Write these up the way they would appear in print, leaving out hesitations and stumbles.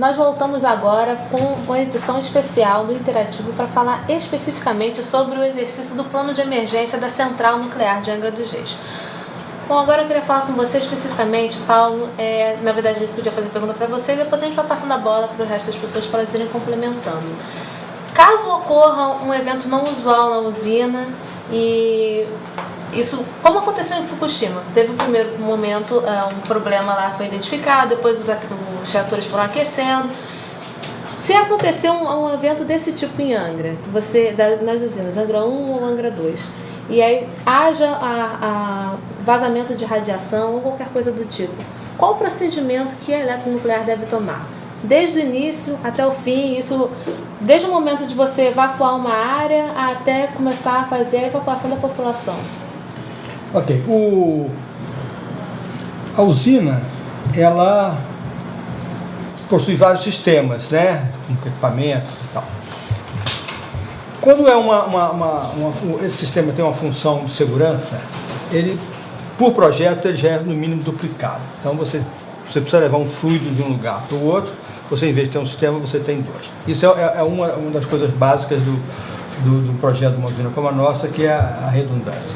nós voltamos agora com uma edição especial do Interativo para falar especificamente sobre o exercício do plano de emergência da Central Nuclear de Angra dos Reis. Bom, agora eu queria falar com você especificamente, Paulo. Na verdade, a gente podia fazer pergunta para você e depois a gente vai passando a bola para o resto das pessoas para elas irem complementando. Caso ocorra um evento não usual na usina, e isso, como aconteceu em Fukushima, teve um primeiro momento, um problema lá foi identificado, depois os reatores foram aquecendo. Se acontecer um evento desse tipo em Angra, nas usinas Angra 1 ou Angra 2, e aí haja vazamento de radiação ou qualquer coisa do tipo, qual o procedimento que a eletronuclear deve tomar? Desde o início até o fim, isso desde o momento de você evacuar uma área até começar a fazer a evacuação da população. Ok. A usina, ela possui vários sistemas, né? Com equipamentos e tal. Quando esse sistema tem uma função de segurança, ele, por projeto, ele já é no mínimo duplicado. Então, você precisa levar um fluido de um lugar para o outro, você, em vez de ter um sistema, você tem dois. Isso é uma das coisas básicas do projeto de uma usina como a nossa, que é a redundância.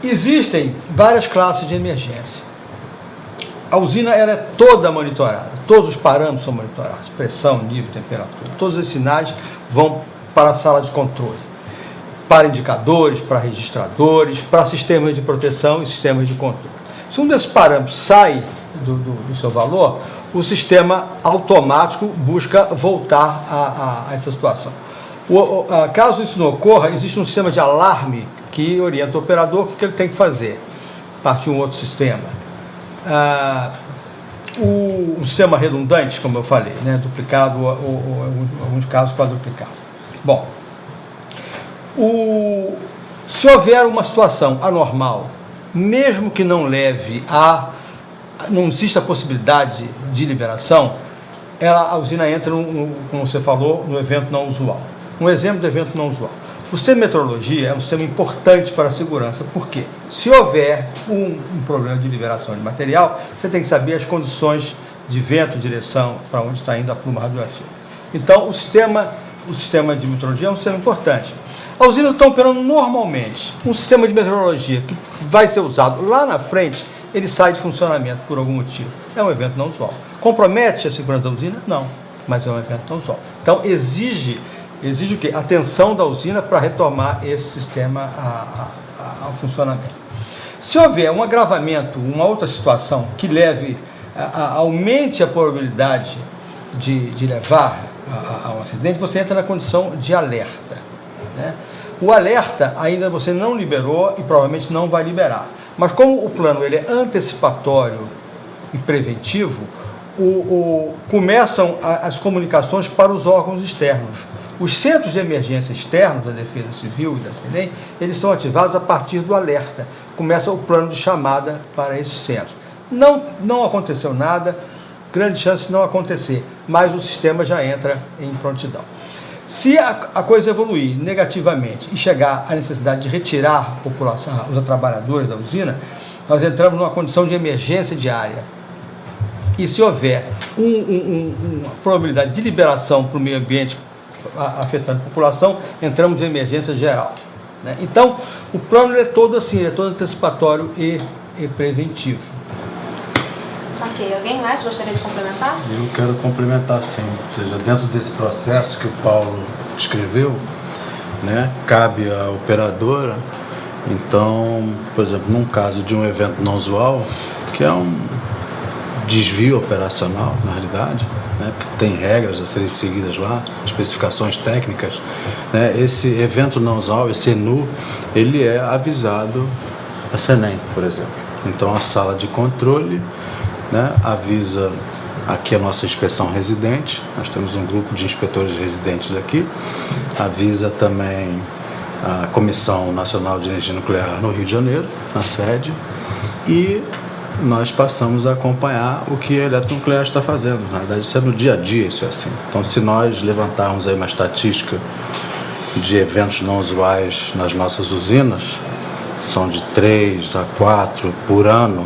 Existem várias classes de emergência. A usina ela é toda monitorada, todos os parâmetros são monitorados, pressão, nível, temperatura, todos os sinais vão para a sala de controle, para indicadores, para registradores, para sistemas de proteção e sistemas de controle. Se um desses parâmetros sai do seu valor, o sistema automático busca voltar a essa situação. Caso isso não ocorra, existe um sistema de alarme que orienta o operador o que ele tem que fazer. Partir um outro sistema. O sistema redundante, como eu falei, né, duplicado ou em alguns casos quadruplicado. Bom, se houver uma situação anormal, mesmo que não leve não exista a possibilidade de liberação, a usina entra, como você falou, no evento não usual. Um exemplo de evento não usual. O sistema de meteorologia é um sistema importante para a segurança, porque se houver um problema de liberação de material, você tem que saber as condições de vento, direção, para onde está indo a pluma radioativa. Então, o sistema de meteorologia é um sistema importante. As usinas estão operando normalmente. Um sistema de meteorologia que vai ser usado lá na frente, ele sai de funcionamento por algum motivo. É um evento não usual. Compromete a segurança da usina? Não, mas é um evento não usual. Então, exige o quê? Atenção da usina para retomar esse sistema ao funcionamento. Se houver um agravamento, uma outra situação que aumente a probabilidade de levar a um acidente, você entra na condição de alerta, né? O alerta ainda você não liberou e provavelmente não vai liberar. Mas como o plano ele é antecipatório e preventivo, começam as comunicações para os órgãos externos. Os centros de emergência externos da Defesa Civil e da CENEM, eles são ativados a partir do alerta. Começa o plano de chamada para esses centros. Não aconteceu nada, grande chance de não acontecer, mas o sistema já entra em prontidão. Se a coisa evoluir negativamente e chegar à necessidade de retirar a população, os trabalhadores da usina, nós entramos numa condição de emergência diária. E se houver uma probabilidade de liberação para o meio ambiente afetando a população, entramos em emergência geral, né? Então, o plano é todo assim, é todo antecipatório e preventivo. Ok, alguém mais gostaria de complementar? Eu quero complementar sim, ou seja, dentro desse processo que o Paulo descreveu, né, cabe à operadora, então, por exemplo, num caso de um evento não usual, que é um desvio operacional, na realidade, né, porque tem regras a serem seguidas lá, especificações técnicas, né, esse evento não usual, esse ENU, ele é avisado a CENEM, por exemplo. Então, a sala de controle, né, avisa aqui a nossa inspeção residente, nós temos um grupo de inspetores residentes aqui, avisa também a Comissão Nacional de Energia Nuclear no Rio de Janeiro, na sede, e nós passamos a acompanhar o que a eletronuclear está fazendo. Na verdade, isso é no dia a dia, isso é assim. Então, se nós levantarmos aí uma estatística de eventos não usuais nas nossas usinas, são de 3 a 4 por ano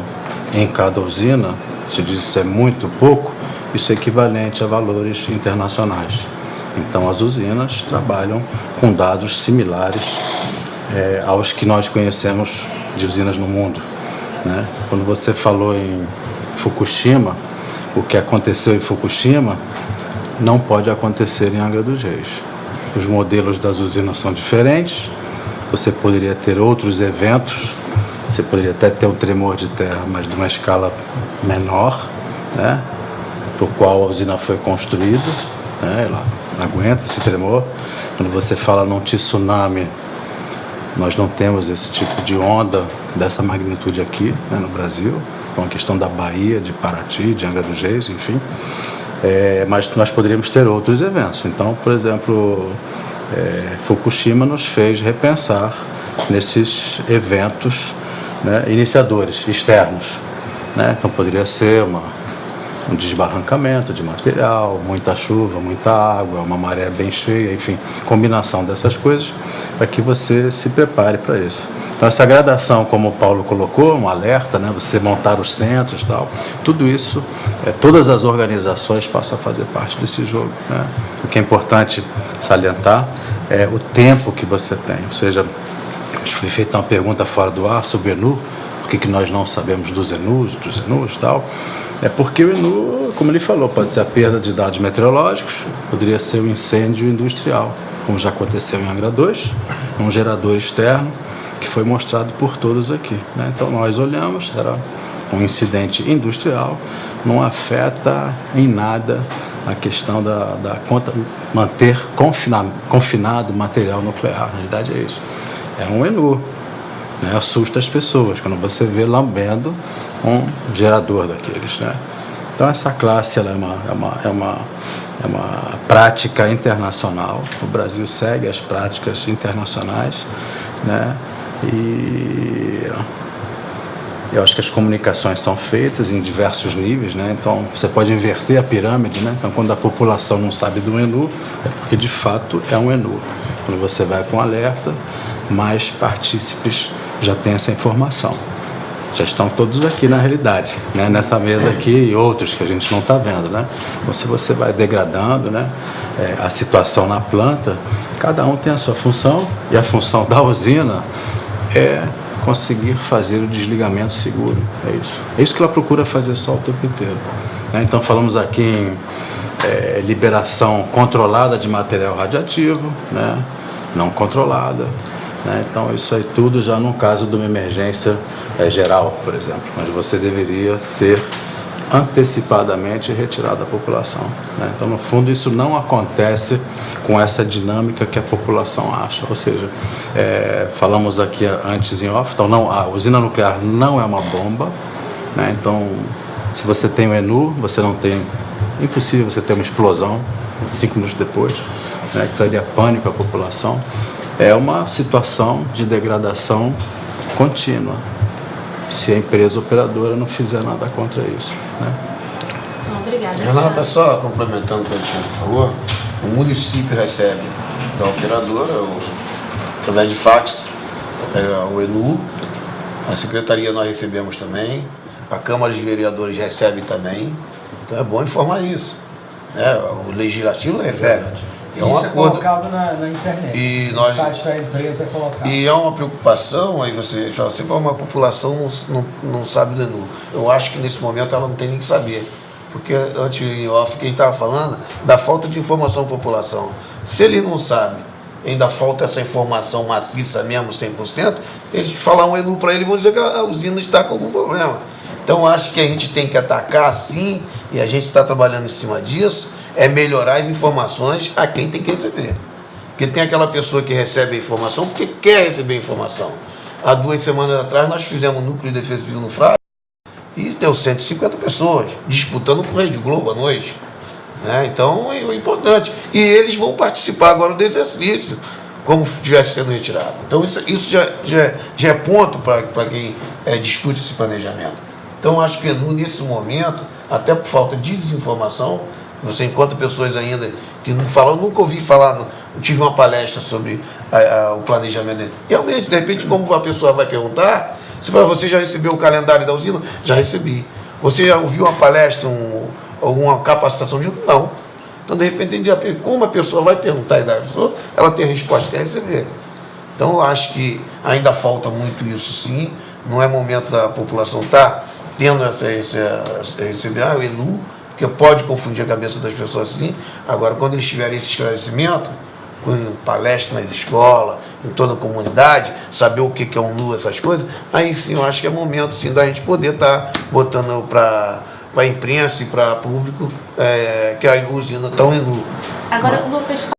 em cada usina, se diz isso é muito pouco, isso é equivalente a valores internacionais. Então, as usinas trabalham com dados similares aos que nós conhecemos de usinas no mundo, né? Quando você falou em Fukushima, o que aconteceu em Fukushima não pode acontecer em Angra dos Reis. Os modelos das usinas são diferentes, você poderia ter outros eventos, você poderia até ter um tremor de terra, mas de uma escala menor, né? Para o qual a usina foi construída, né? Ela aguenta esse tremor. Quando você fala num tsunami, nós não temos esse tipo de onda dessa magnitude aqui, né, no Brasil, com a questão da Bahia, de Paraty, de Angra dos Reis, enfim. Mas nós poderíamos ter outros eventos. Então, por exemplo, Fukushima nos fez repensar nesses eventos, né, iniciadores externos, né? Então, poderia ser um desbarrancamento de material, muita chuva, muita água, uma maré bem cheia, enfim, combinação dessas coisas para que você se prepare para isso. Então, essa gradação, como o Paulo colocou, um alerta, né, você montar os centros e tal, tudo isso, todas as organizações passam a fazer parte desse jogo, né? O que é importante salientar é o tempo que você tem, ou seja, foi feita uma pergunta fora do ar sobre o ENU, por que nós não sabemos dos ENUs e tal. É porque o ENU, como ele falou, pode ser a perda de dados meteorológicos, poderia ser um incêndio industrial, como já aconteceu em Angra 2, um gerador externo, que foi mostrado por todos aqui, né? Então nós olhamos, era um incidente industrial, não afeta em nada a questão manter confinado material nuclear, na realidade é isso. É um ENU, né? Assusta as pessoas quando você vê lambendo um gerador daqueles, né? Então essa classe ela é uma prática internacional. O Brasil segue as práticas internacionais, né? E eu acho que as comunicações são feitas em diversos níveis, né? Então você pode inverter a pirâmide, né? Então quando a população não sabe do ENU, é porque de fato é um ENU. Quando você vai com alerta, mais partícipes já têm essa informação. Já estão todos aqui na realidade, né? Nessa mesa aqui e outros que a gente não está vendo, né? Então, se você vai degradando, né, a situação na planta, cada um tem a sua função e a função da usina é conseguir fazer o desligamento seguro. É isso que ela procura fazer só o tempo inteiro, né? Então falamos aqui em liberação controlada de material radioativo, né? Não controlada, né? Então isso aí tudo já no caso de uma emergência geral, por exemplo, mas você deveria ter antecipadamente retirado a população, né? Então no fundo isso não acontece com essa dinâmica que a população acha, ou seja, falamos aqui antes em off, então não, a usina nuclear não é uma bomba, né? Então se você tem o ENU, você não tem, impossível você ter uma explosão 5 minutos depois, né, que traria pânico à população. É uma situação de degradação contínua, se a empresa operadora não fizer nada contra isso, né? Obrigada. Renata, só complementando o que o Alexandre falou, o município recebe da operadora, através de fax, o ENU, a secretaria nós recebemos também, a Câmara de Vereadores recebe também, então é bom informar isso, né? O Legislativo recebe. É um acordo colocado na internet. E no site da empresa é colocado. E é uma preocupação, aí você fala sempre, uma população não sabe do ENU. Eu acho que nesse momento ela não tem nem que saber. Porque antes em off, quem estava falando, da falta de informação à população. Se ele não sabe, ainda falta essa informação maciça mesmo, 100%, eles falar um ENU para ele vão dizer que a usina está com algum problema. Então acho que a gente tem que atacar sim, e a gente está trabalhando em cima disso, é melhorar as informações a quem tem que receber. Porque tem aquela pessoa que recebe a informação porque quer receber a informação. Há 2 semanas atrás nós fizemos um núcleo de defesa civil no Frade e deu 150 pessoas disputando com o Rede Globo à noite, né? Então é importante. E eles vão participar agora do exercício, como estivesse sendo retirado. Então isso já é ponto para quem discute esse planejamento. Então acho que nesse momento, até por falta de desinformação, você encontra pessoas ainda que não falam, nunca ouvi falar, eu tive uma palestra sobre o planejamento dele. Realmente, de repente, como a pessoa vai perguntar, você já recebeu o calendário da usina? Já recebi. Você já ouviu uma palestra, alguma capacitação de não. Então, de repente, como a pessoa vai perguntar a idade da pessoa, ela tem a resposta que quer receber. Então, eu acho que ainda falta muito isso, sim. Não é momento da população estar tendo receber o ENU, porque pode confundir a cabeça das pessoas assim. Agora, quando eles tiverem esse esclarecimento, com palestra nas escolas, em toda a comunidade, saber o que é um NU, essas coisas, aí sim eu acho que é momento sim da gente poder estar botando para a imprensa e para o público que a usina está um ENU. Agora, Lucas,